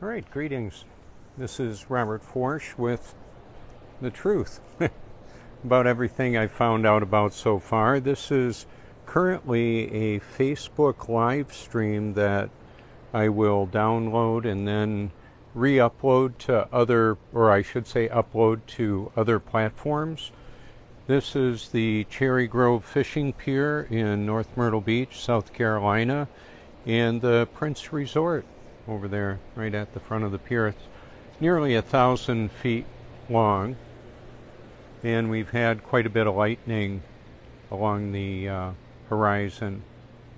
All right, greetings. This is Robert Forsch with the truth about everything I found out about so far. This is currently a Facebook live stream that I will download and then re-upload to other, or I should say upload to other platforms. This is the Cherry Grove Fishing Pier in North Myrtle Beach, South Carolina, and the Prince Resort over there right at the front of the pier. It's nearly 1,000 feet long, and we've had quite a bit of lightning along the horizon.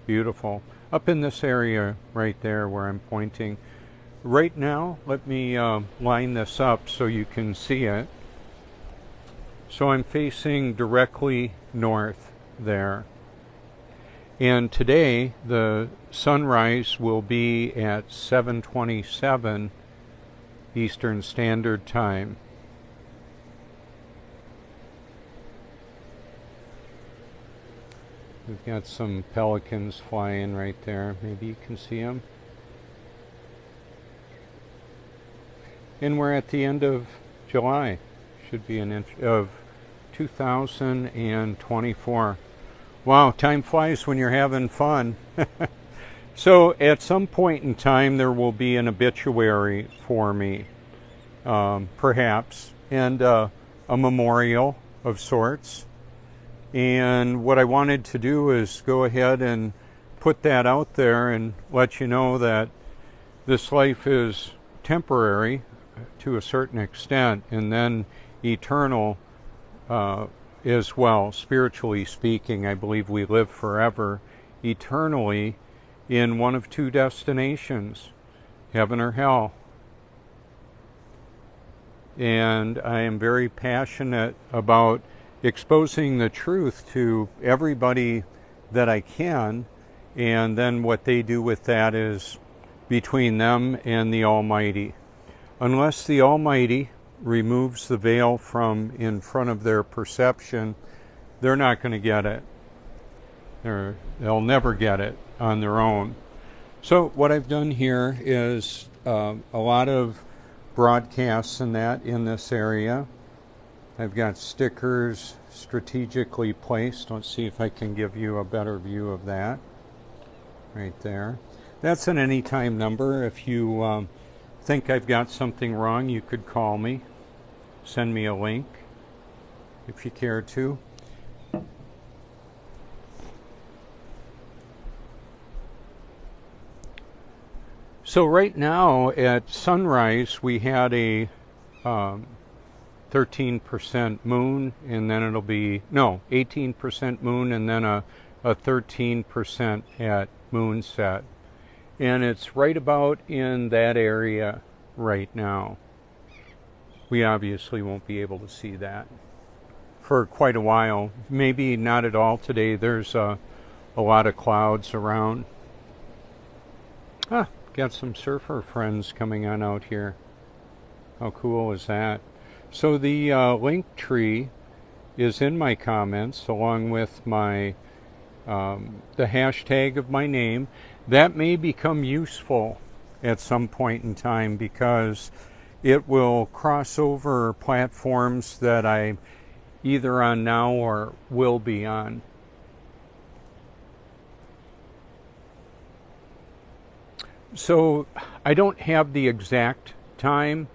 Beautiful. Up in this area right there where I'm pointing. Right now, let me line this up so you can see it. So I'm facing directly north there. And today, the sunrise will be at 7:27 Eastern Standard Time. We've got some pelicans flying right there. Maybe you can see them. And we're at the end of July. Should be an inch of 2024. Wow, time flies when you're having fun. So at some point in time there will be an obituary for me, perhaps, and a memorial of sorts. And what I wanted to do is go ahead and put that out there and let you know that this life is temporary to a certain extent, and then eternal as well. Spiritually speaking, I believe we live forever, eternally, in one of two destinations, heaven or hell. And I am very passionate about exposing the truth to everybody that I can, and then what they do with that is between them and the Almighty. Unless the Almighty removes the veil from in front of their perception, they're not going to get it. They'll never get it on their own. So what I've done here is a lot of broadcasts and that in this area. I've got stickers strategically placed. Let's see if I can give you a better view of that. Right there. That's an anytime number. If you think I've got something wrong, you could call me. Send me a link if you care to. So right now at sunrise we had a 13% moon, and then it'll be 18% moon, and then a 13% at moonset, and it's right about in that area right now. We obviously won't be able to see that for quite a while. Maybe not at all today. There's a lot of clouds around. Got some surfer friends coming on out here. How cool is that? So the link tree is in my comments, along with my the hashtag of my name. That may become useful at some point in time because it will cross over platforms that I'm either on now or will be on. So I don't have the exact time.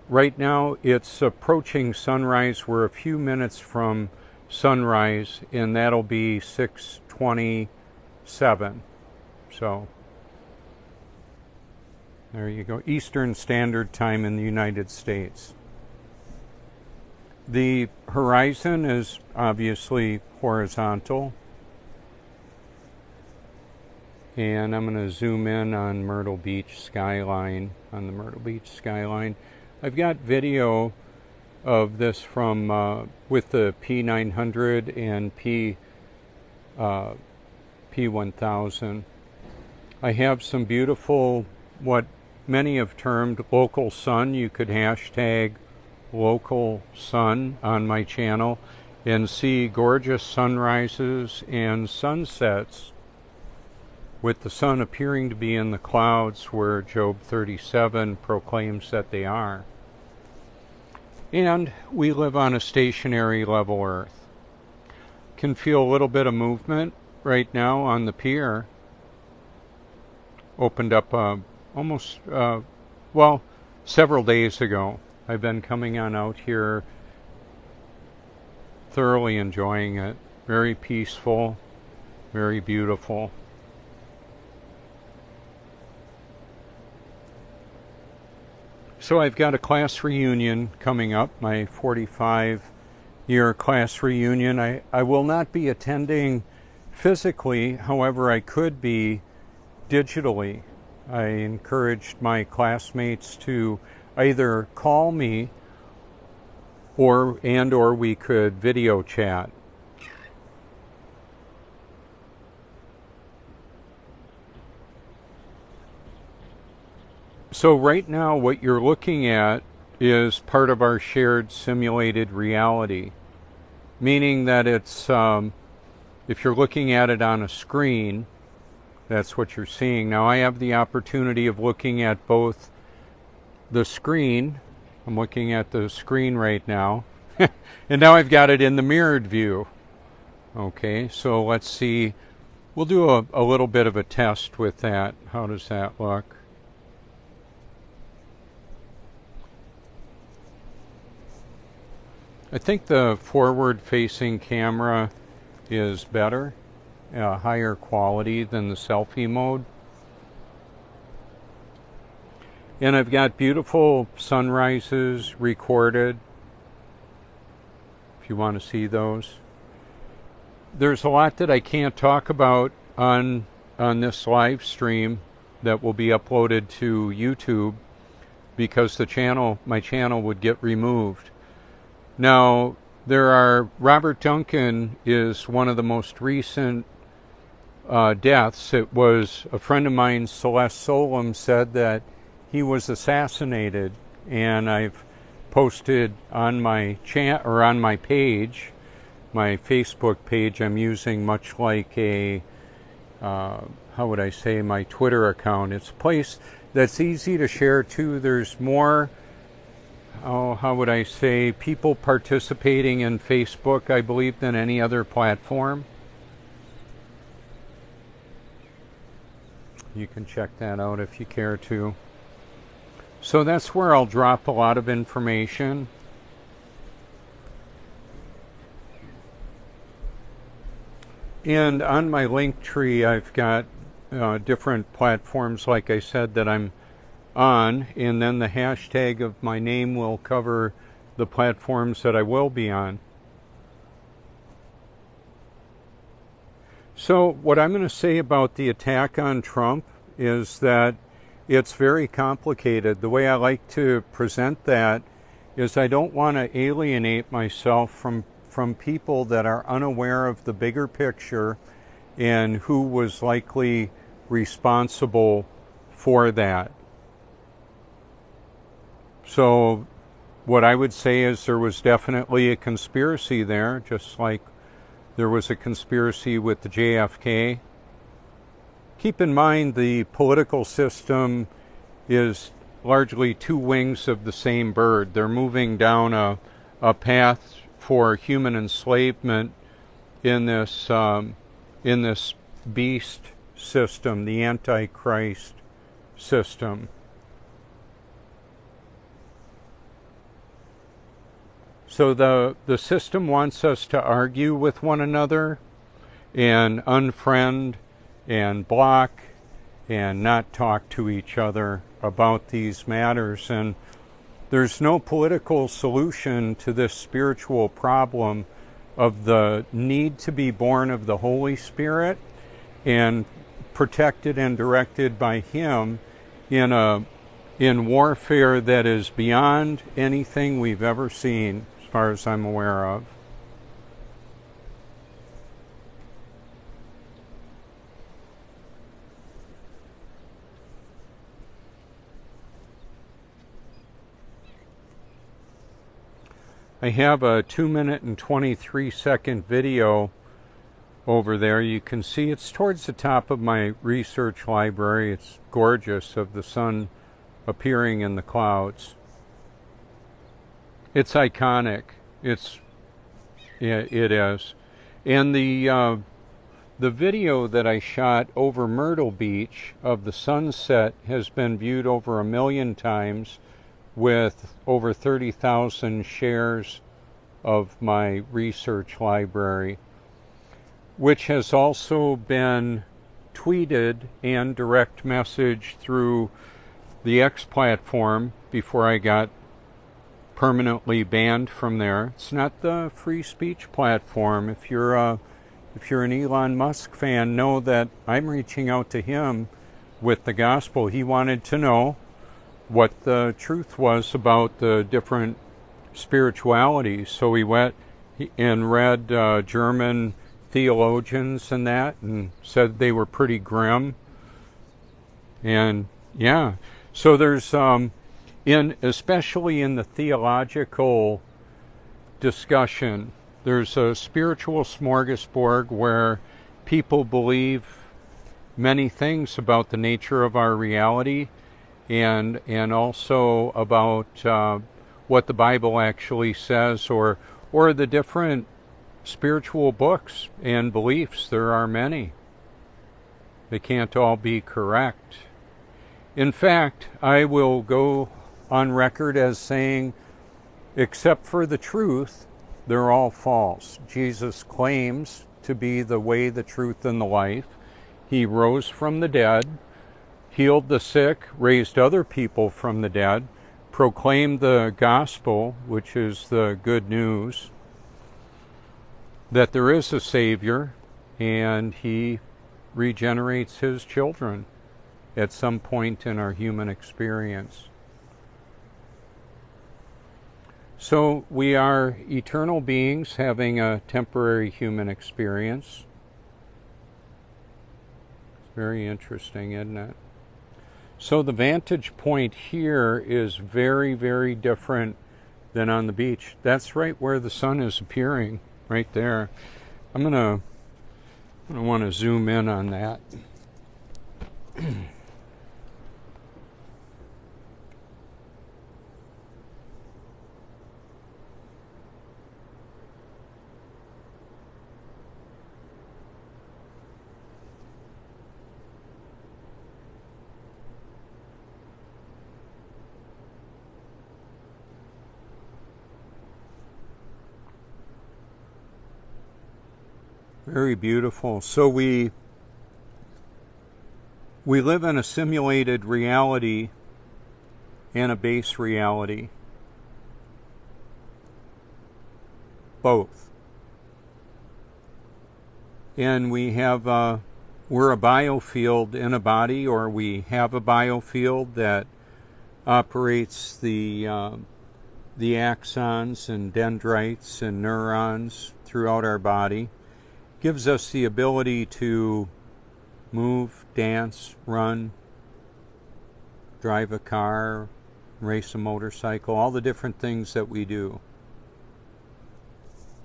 Right now it's approaching sunrise. We're a few minutes from sunrise, and that'll be 6:27. So there you go. Eastern Standard Time in the United States. The horizon is obviously horizontal. And I'm going to zoom in on Myrtle Beach skyline, on the Myrtle Beach skyline. I've got video of this from with the P900 and P1000. I have some beautiful, what many have termed local sun. You could hashtag local sun on my channel and see gorgeous sunrises and sunsets with the sun appearing to be in the clouds where Job 37 proclaims that they are. And we live on a stationary level earth. Can feel a little bit of movement right now on the pier. Opened up several days ago. I've been coming on out here, thoroughly enjoying it. Very peaceful, very beautiful. So I've got a class reunion coming up, my 45-year class reunion. I will not be attending physically, however I could be digitally. I encouraged my classmates to either call me or we could video chat. So right now what you're looking at is part of our shared simulated reality, meaning that it's if you're looking at it on a screen, that's what you're seeing. Now I have the opportunity of looking at both the screen. I'm looking at the screen right now. And now I've got it in the mirrored view. Okay, so let's see. We'll do a little bit of a test with that. How does that look? I think the forward-facing camera is better, higher quality than the selfie mode. And I've got beautiful sunrises recorded, if you want to see those. There's a lot that I can't talk about on this live stream that will be uploaded to YouTube because my channel would get removed. Now, Robert Duncan is one of the most recent deaths. It was a friend of mine, Celeste Solem, said that he was assassinated, and I've posted on my on my page, my Facebook page. I'm using much like a how would I say, my Twitter account. It's a place that's easy to share too. There's more, how would I say, people participating in Facebook, I believe, than any other platform. You can check that out if you care to. So that's where I'll drop a lot of information. And on my link tree, I've got different platforms, like I said, that I'm on, and then the hashtag of my name will cover the platforms that I will be on. So what I'm going to say about the attack on Trump is that it's very complicated. The way I like to present that is I don't want to alienate myself from people that are unaware of the bigger picture and who was likely responsible for that. So what I would say is there was definitely a conspiracy there, just like there was a conspiracy with the JFK. Keep in mind the political system is largely two wings of the same bird. They're moving down a path for human enslavement in this beast system, the Antichrist system. So the system wants us to argue with one another and unfriend and block and not talk to each other about these matters. And there's no political solution to this spiritual problem of the need to be born of the Holy Spirit and protected and directed by Him in warfare that is beyond anything we've ever seen, as far as I'm aware of. I have a 2-minute and 23-second video over there. You can see it's towards the top of my research library. It's gorgeous, of the sun appearing in the clouds. It's iconic. It is. And the video that I shot over Myrtle Beach of the sunset has been viewed over 1 million times, with over 30,000 shares of my research library, which has also been tweeted and direct messaged through the X platform before I got permanently banned from there. It's not the free speech platform. If you're an Elon Musk fan, know that I'm reaching out to him with the gospel. He wanted to know what the truth was about the different spiritualities. So he went and read German theologians and that, and said they were pretty grim. And yeah, so there's especially in the theological discussion, there's a spiritual smorgasbord where people believe many things about the nature of our reality, and also about what the Bible actually says, or the different spiritual books and beliefs. There are many. They can't all be correct. In fact, I will go on record as saying, except for the truth, they're all false. Jesus claims to be the way, the truth, and the life. He rose from the dead, healed the sick, raised other people from the dead, proclaimed the gospel, which is the good news, that there is a Savior, and he regenerates his children at some point in our human experience. So we are eternal beings having a temporary human experience. It's very interesting, isn't it? So the vantage point here is very, very different than on the beach. That's right where the sun is appearing, right there. I'm gonna want to zoom in on that. Very beautiful. So we live in a simulated reality and a base reality. Both. And we have we're a biofield in a body, or we have a biofield that operates the axons and dendrites and neurons throughout our body. Gives us the ability to move, dance, run, drive a car, race a motorcycle, all the different things that we do.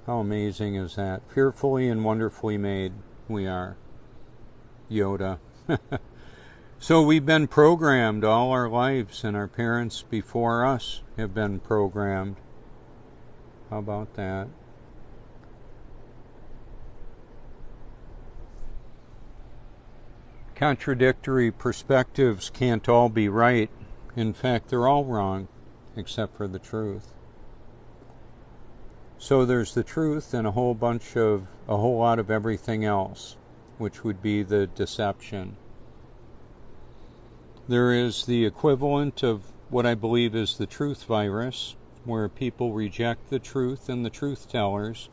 How amazing is that? Fearfully and wonderfully made we are. Yoda. So we've been programmed all our lives, and our parents before us have been programmed. How about that? Contradictory perspectives can't all be right. In fact, they're all wrong, except for the truth. So there's the truth and a whole lot of everything else, which would be the deception. There is the equivalent of what I believe is the truth virus, where people reject the truth and the truth tellers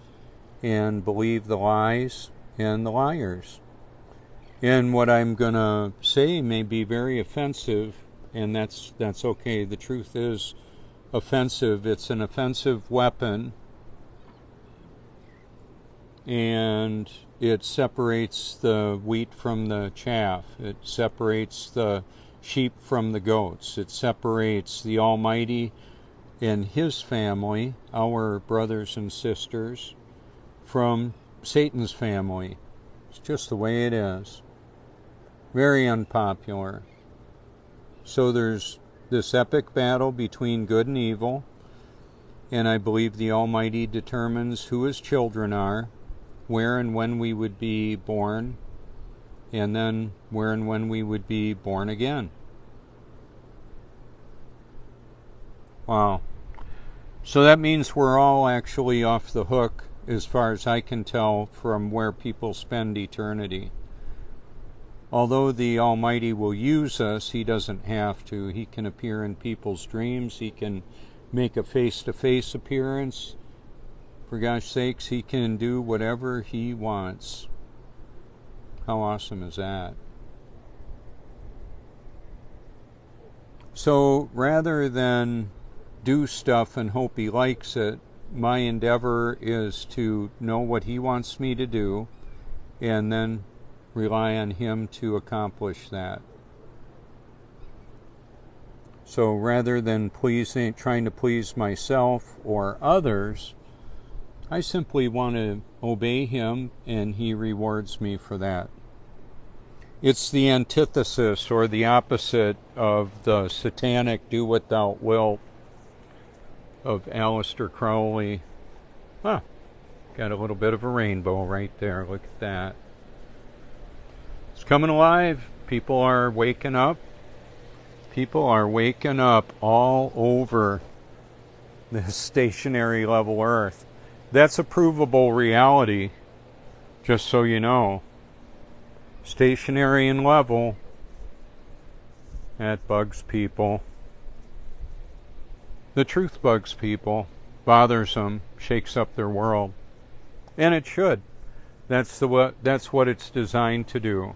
and believe the lies and the liars. And what I'm going to say may be very offensive, and that's okay. The truth is offensive. It's an offensive weapon, and it separates the wheat from the chaff. It separates the sheep from the goats. It separates the Almighty and His family, our brothers and sisters, from Satan's family, just the way it is. Very unpopular. So there's this epic battle between good and evil, and I believe the Almighty determines who His children are, where and when we would be born, and then where and when we would be born again. Wow. So that means we're all actually off the hook, as far as I can tell, from where people spend eternity. Although the Almighty will use us, He doesn't have to. He can appear in people's dreams. He can make a face-to-face appearance. For gosh sakes, He can do whatever He wants. How awesome is that? So rather than do stuff and hope He likes it, my endeavor is to know what He wants me to do and then rely on Him to accomplish that. So rather than trying to please myself or others, I simply want to obey Him, and He rewards me for that. It's the antithesis or the opposite of the satanic do what thou wilt of Aleister Crowley. Got a little bit of a rainbow right there. Look at that. It's coming alive. People are waking up. People are waking up all over this stationary level Earth. That's a provable reality, just so you know. Stationary and level. That bugs people. The truth bugs people, bothers them, shakes up their world. And it should. That's what it's designed to do.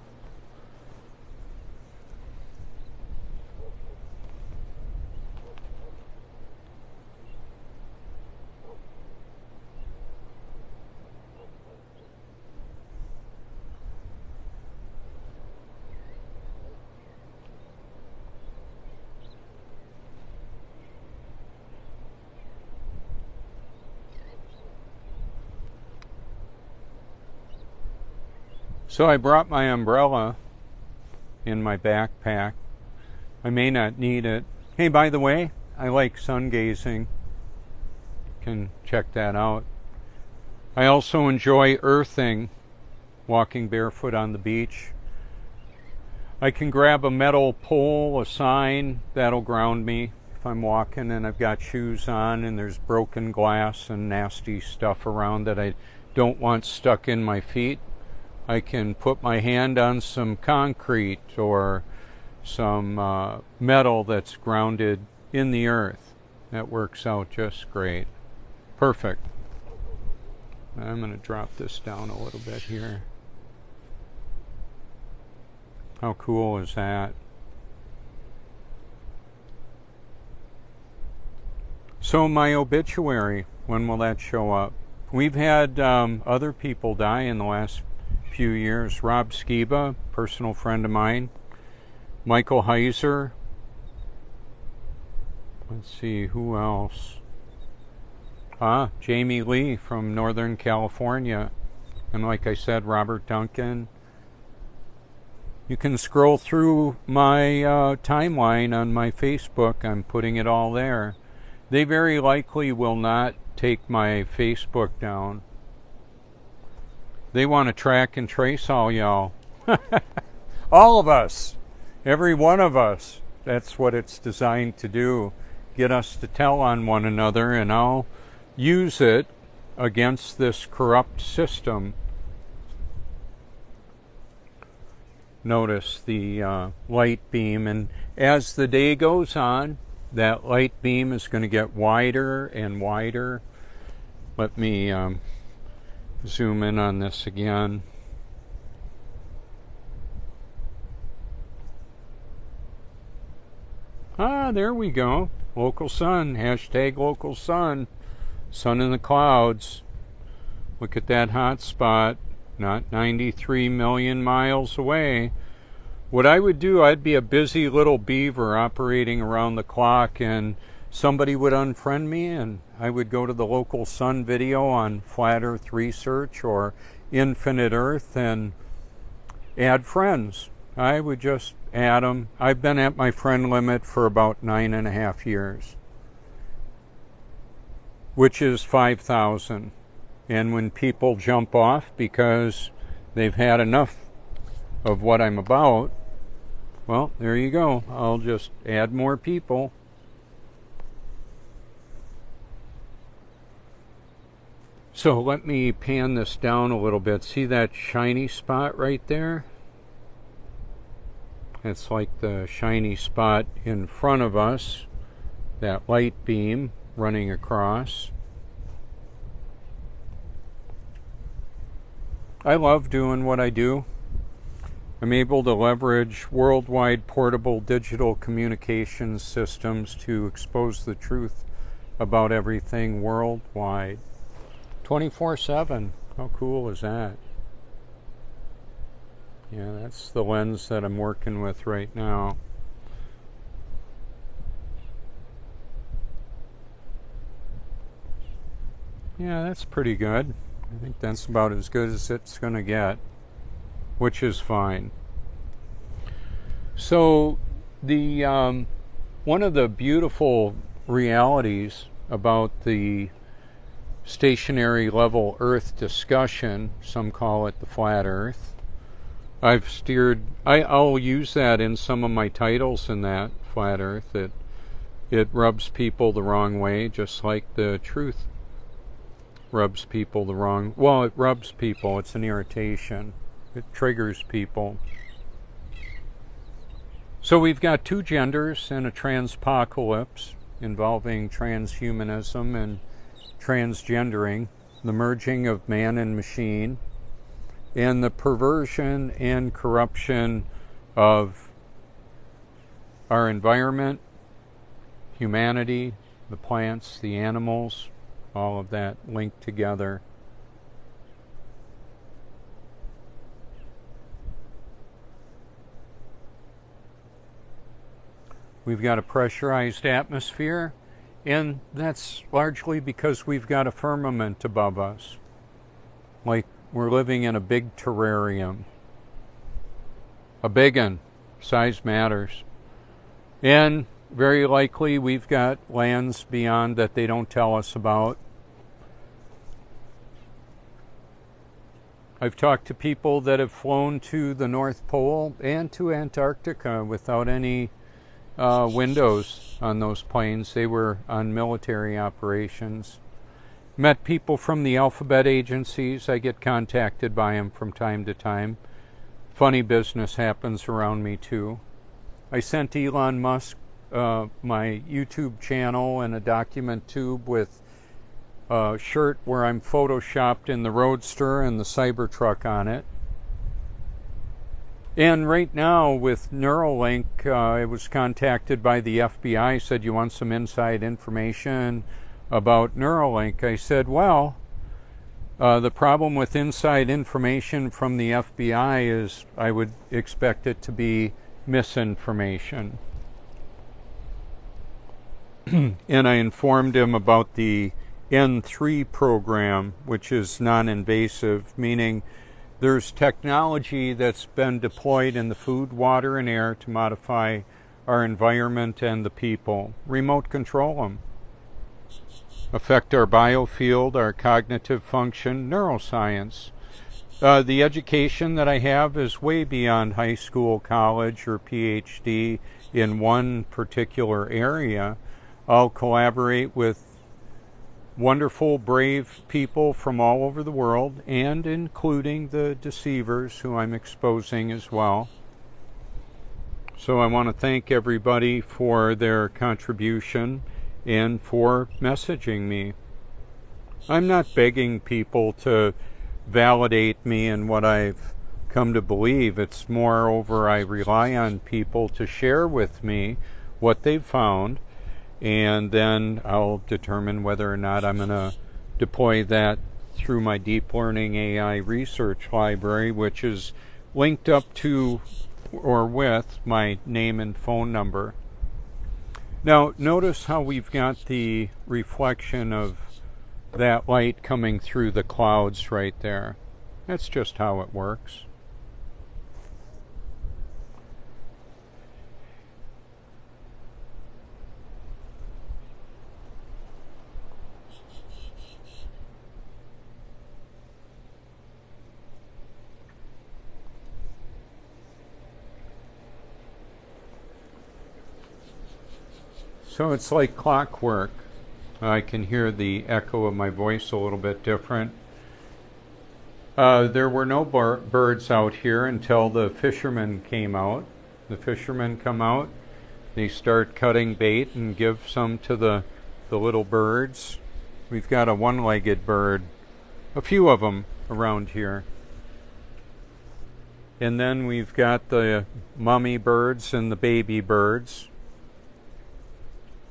So I brought my umbrella in my backpack. I may not need it. Hey, by the way, I like sun gazing. You can check that out. I also enjoy earthing, walking barefoot on the beach. I can grab a metal pole, a sign, that'll ground me if I'm walking and I've got shoes on and there's broken glass and nasty stuff around that I don't want stuck in my feet. I can put my hand on some concrete or some metal that's grounded in the earth. That works out just great. Perfect. I'm going to drop this down a little bit here. How cool is that? So my obituary, when will that show up? We've had other people die in the last few years. Rob Skiba, personal friend of mine. Michael Heiser. Let's see, who else? Jamie Lee from Northern California. And like I said, Robert Duncan. You can scroll through my timeline on my Facebook. I'm putting it all there. They very likely will not take my Facebook down. They want to track and trace all y'all. All of us. Every one of us. That's what it's designed to do. Get us to tell on one another, and I'll use it against this corrupt system. Notice the light beam, and as the day goes on, that light beam is going to get wider and wider. Let me zoom in on this again. There we go. Local sun. Hashtag local sun. Sun in the clouds. Look at that hot spot. Not 93 million miles away. What I would do, I'd be a busy little beaver operating around the clock, and somebody would unfriend me, and I would go to the local sun video on Flat Earth Research or Infinite Earth and add friends. I would just add them. I've been at my friend limit for about 9.5 years, which is 5,000. And when people jump off because they've had enough of what I'm about, well, there you go. I'll just add more people. So let me pan this down a little bit. See that shiny spot right there? It's like the shiny spot in front of us, that light beam running across. I love doing what I do. I'm able to leverage worldwide portable digital communications systems to expose the truth about everything worldwide. 24/7. How cool is that? Yeah, that's the lens that I'm working with right now. Yeah, that's pretty good. I think that's about as good as it's going to get, which is fine. So the one of the beautiful realities about the stationary level Earth discussion, some call it the flat Earth. I'll use that in some of my titles in that flat Earth. It rubs people the wrong way, just like the truth rubs people the wrong. Well, it rubs people. It's an irritation. It triggers people. So we've got two genders in a transpocalypse involving transhumanism and transgendering, the merging of man and machine, and the perversion and corruption of our environment, humanity, the plants, the animals, all of that linked together. We've got a pressurized atmosphere, and that's largely because we've got a firmament above us. Like we're living in a big terrarium. A big one. Size matters. And very likely we've got lands beyond that they don't tell us about. I've talked to people that have flown to the North Pole and to Antarctica without any windows on those planes. They were on military operations. Met people from the alphabet agencies. I get contacted by them from time to time. Funny business happens around me too. I sent Elon Musk my YouTube channel and a document tube with a shirt where I'm photoshopped in the Roadster and the Cybertruck on it. And right now with Neuralink, I was contacted by the FBI, said, you want some inside information about Neuralink? I said, well, the problem with inside information from the FBI is I would expect it to be misinformation. And I informed him about the N3 program, which is non-invasive, meaning there's technology that's been deployed in the food, water, and air to modify our environment and the people. Remote control them. Affect our biofield, our cognitive function, neuroscience. The education that I have is way beyond high school, college, or PhD in one particular area. I'll collaborate with wonderful, brave people from all over the world, and including the deceivers who I'm exposing as well. So I want to thank everybody for their contribution and for messaging me. I'm not begging people to validate me in what I've come to believe. It's moreover, I rely on people to share with me what they've found, and then I'll determine whether or not I'm going to deploy that through my deep learning AI research library, which is linked up to or with my name and phone number. Now, notice how we've got the reflection of that light coming through the clouds right there. That's just how it works. So it's like clockwork. I can hear the echo of my voice a little bit different. There were no birds out here until the fishermen came out. The fishermen come out, they start cutting bait and give some to the little birds. We've got a one-legged bird, a few of them around here. And then we've got the mummy birds and the baby birds.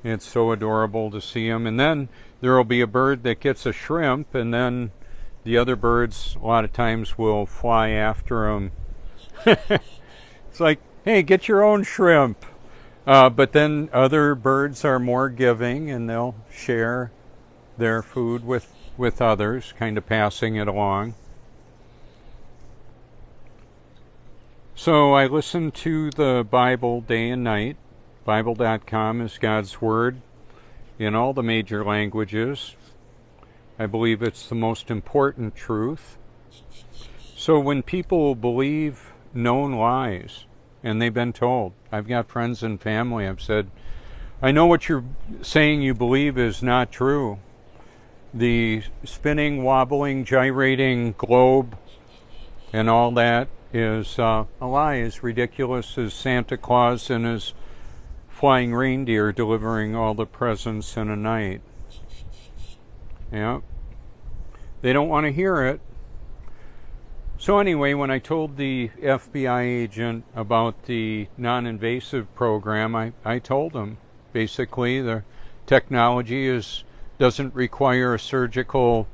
It's so adorable to see them. And then there will be a bird that gets a shrimp, and then the other birds a lot of times will fly after them. It's like, hey, get your own shrimp. But then other birds are more giving, and they'll share their food with others, kind of passing it along. So I listen to the Bible day and night. Bible.com is God's Word in all the major languages. I believe it's the most important truth. So when people believe known lies, and they've been told, I've got friends and family, I've said, I know what you're saying you believe is not true. The spinning, wobbling, gyrating globe and all that is a lie, as ridiculous as Santa Claus and his flying reindeer delivering all the presents in a night. Yeah. They don't want to hear it. So anyway, when I told the FBI agent about the non-invasive program, I told him, basically, the technology doesn't require a surgical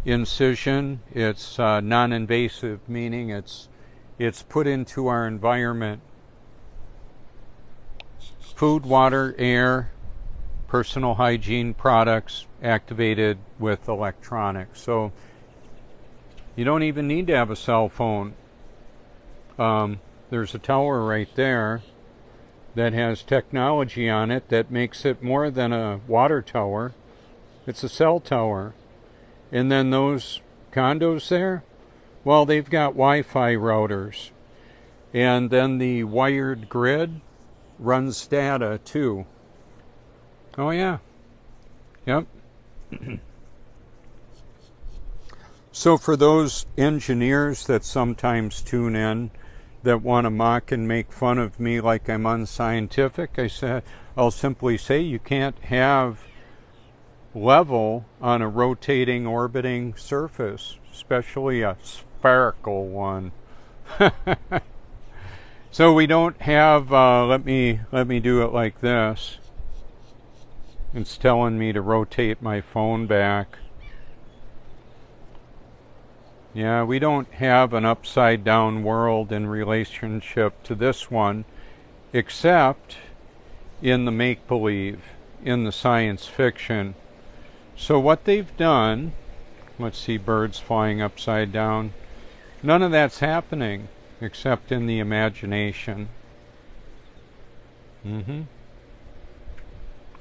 incision. It's non-invasive, meaning it's put into our environment. Food, water, air, personal hygiene products activated with electronics. So you don't even need to have a cell phone. There's a tower right there that has technology on it that makes it more than a water tower. It's a cell tower. And then those condos there, well, they've got Wi-Fi routers. And then the wired grid runs data too. Oh yeah. Yep. So for those engineers that sometimes tune in that want to mock and make fun of me like I'm unscientific, I'll simply say you can't have level on a rotating, orbiting surface, especially a spherical one. So we don't have, let me do it like this. It's telling me to rotate my phone back. Yeah, we don't have an upside down world in relationship to this one, except in the make-believe, in the science fiction. So what they've done, let's see, birds flying upside down, none of that's happening except in the imagination.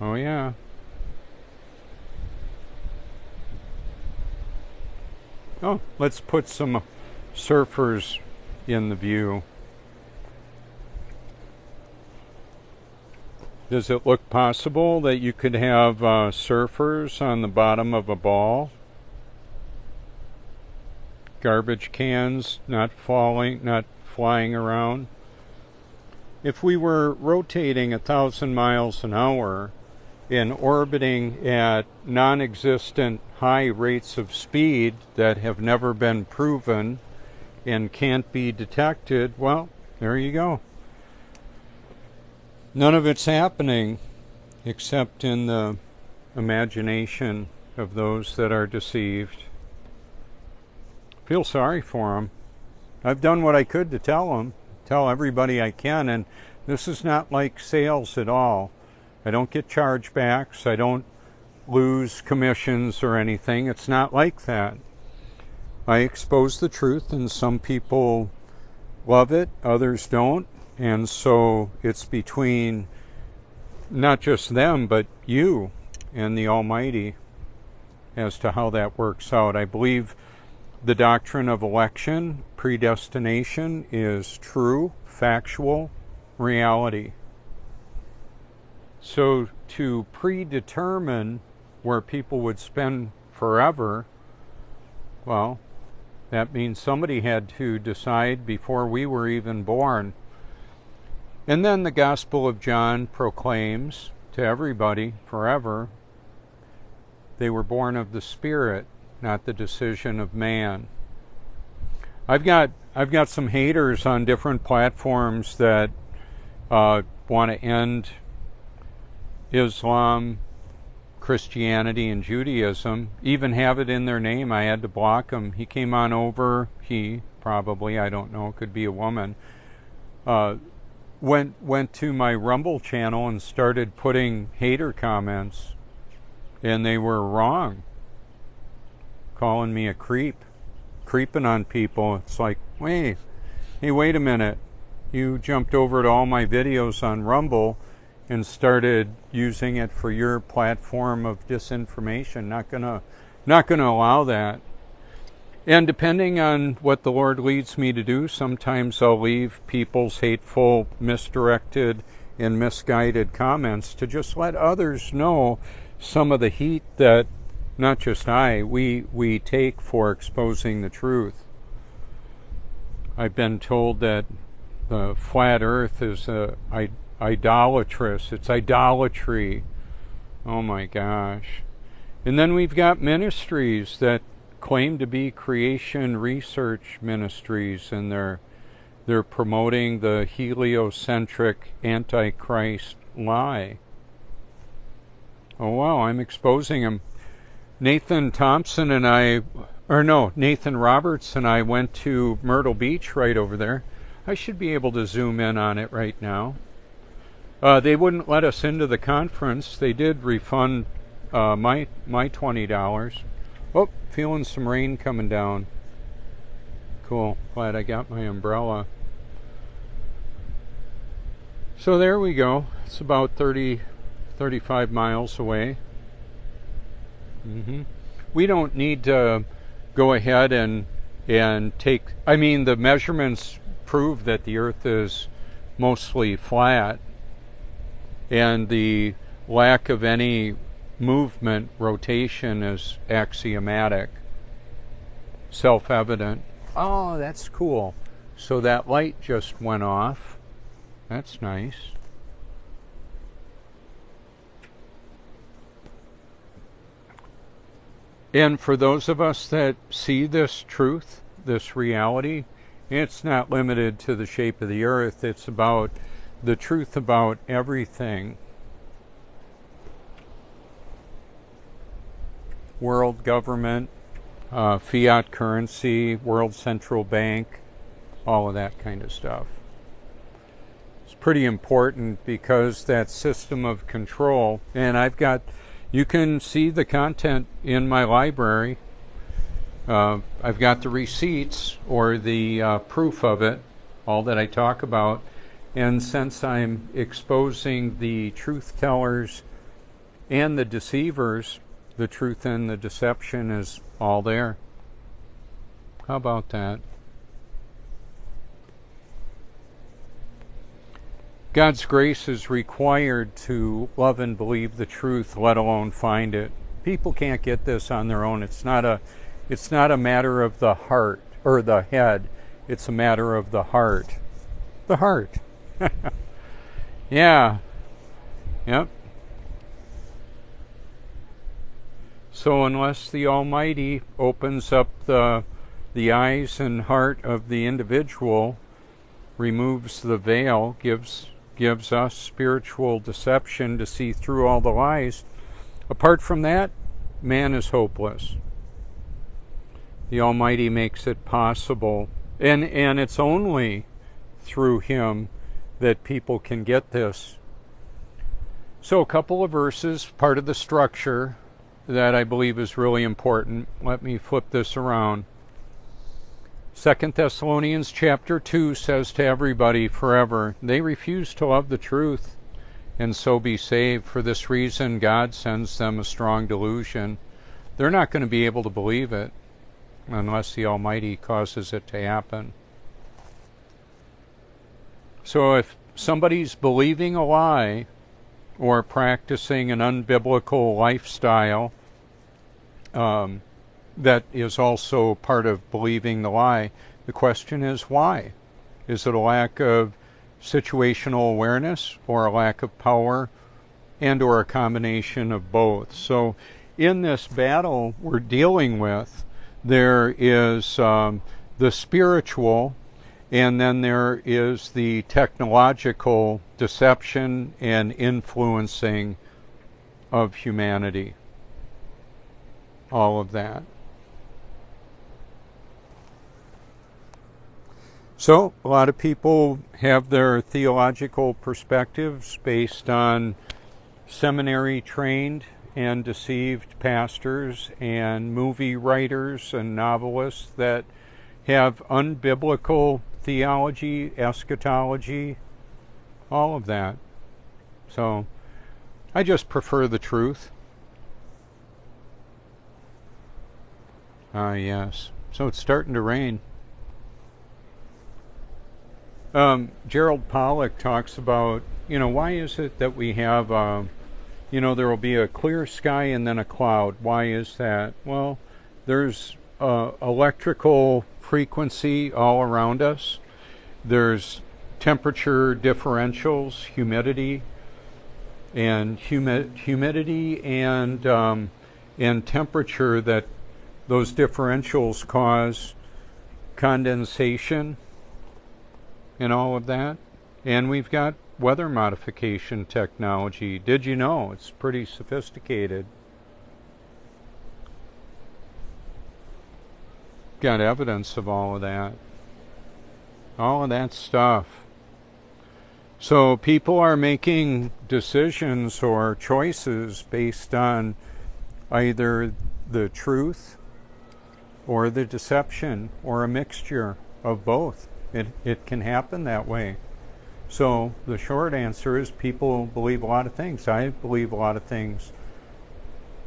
Oh yeah. Oh, let's put some surfers in the view. Does it look possible that you could have surfers on the bottom of a ball? Garbage cans not flying around. If we were rotating 1,000 miles an hour and orbiting at non-existent high rates of speed that have never been proven and can't be detected, well, there you go. None of it's happening except in the imagination of those that are deceived. Feel sorry for them. I've done what I could to tell everybody I can, and this is not like sales at all. I don't get chargebacks. I don't lose commissions or anything. It's not like that. I expose the truth, and some people love it, others don't. And so it's between not just them, but you and the Almighty as to how that works out. I believe the doctrine of election, predestination, is true, factual reality. So to predetermine where people would spend forever, well, that means somebody had to decide before we were even born. And then the Gospel of John proclaims to everybody forever, they were born of the Spirit, not the decision of man. I've got some haters on different platforms that want to end Islam, Christianity, and Judaism, even have it in their name. I had to block him. He came on over, he probably, I don't know, could be a woman, went to my Rumble channel and started putting hater comments, and they were wrong, calling me a creep, creeping on people. It's like, wait a minute, you jumped over to all my videos on Rumble and started using it for your platform of disinformation. Not gonna allow that. And depending on what the Lord leads me to do, sometimes I'll leave people's hateful, misdirected, and misguided comments to just let others know some of the heat that not just we take for exposing the truth. I've been told that the flat earth is idolatrous. It's idolatry. Oh my gosh. And then we've got ministries that claim to be creation research ministries, and they're promoting the heliocentric antichrist lie. Oh wow, I'm exposing them. Nathan Roberts and I went to Myrtle Beach right over there. I should be able to zoom in on it right now. They wouldn't let us into the conference. They did refund my $20. Oh, feeling some rain coming down. Cool. Glad I got my umbrella. So there we go. It's about 35 miles away. We don't need to go ahead and take... I mean, the measurements prove that the Earth is mostly flat, and the lack of any movement, rotation, is axiomatic, self-evident. Oh, that's cool. So that light just went off. That's nice. And for those of us that see this truth, this reality, it's not limited to the shape of the earth. It's about the truth about everything. World government, fiat currency, world central bank, all of that kind of stuff. It's pretty important because that system of control, and you can see the content in my library. I've got the receipts or the proof of it, all that I talk about. And since I'm exposing the truth tellers and the deceivers, the truth and the deception is all there. How about that? God's grace is required to love and believe the truth, let alone find it. People can't get this on their own. It's not a matter of the heart or the head. It's a matter of the heart. The heart. Yeah. Yep. So unless the Almighty opens up the eyes and heart of the individual, removes the veil, gives us spiritual deception to see through all the lies, apart from that, man is hopeless. The Almighty makes it possible, and it's only through Him that people can get this. So a couple of verses, part of the structure that I believe is really important. Let me flip this around. 2 Thessalonians chapter 2 says to everybody forever, they refuse to love the truth and so be saved. For this reason, God sends them a strong delusion. They're not going to be able to believe it unless the Almighty causes it to happen. So if somebody's believing a lie, or practicing an unbiblical lifestyle that is also part of believing the lie. The question is why? Is it a lack of situational awareness or a lack of power and or a combination of both? So in this battle we're dealing with, there is the spiritual, and then there is the technological deception and influencing of humanity. All of that. So a lot of people have their theological perspectives based on seminary trained and deceived pastors and movie writers and novelists that have unbiblical theology, eschatology, all of that. So I just prefer the truth. Yes. So it's starting to rain. Gerald Pollack talks about, why is it that we have, there will be a clear sky and then a cloud. Why is that? Well, there's electrical frequency all around us. There's temperature differentials, humidity, and humidity and temperature, that those differentials cause condensation and all of that. And we've got weather modification technology. Did you know? It's pretty sophisticated. Got evidence of all of that. All of that stuff. So people are making decisions or choices based on either the truth or the deception or a mixture of both. It can happen that way. So the short answer is people believe a lot of things. I believe a lot of things.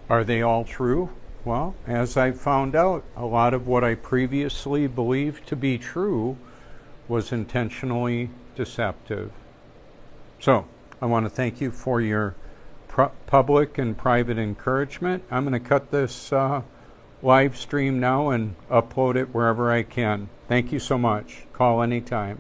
Are they all true? Well, as I've found out, a lot of what I previously believed to be true was intentionally deceptive. So I want to thank you for your public and private encouragement. I'm going to cut this live stream now and upload it wherever I can. Thank you so much. Call anytime.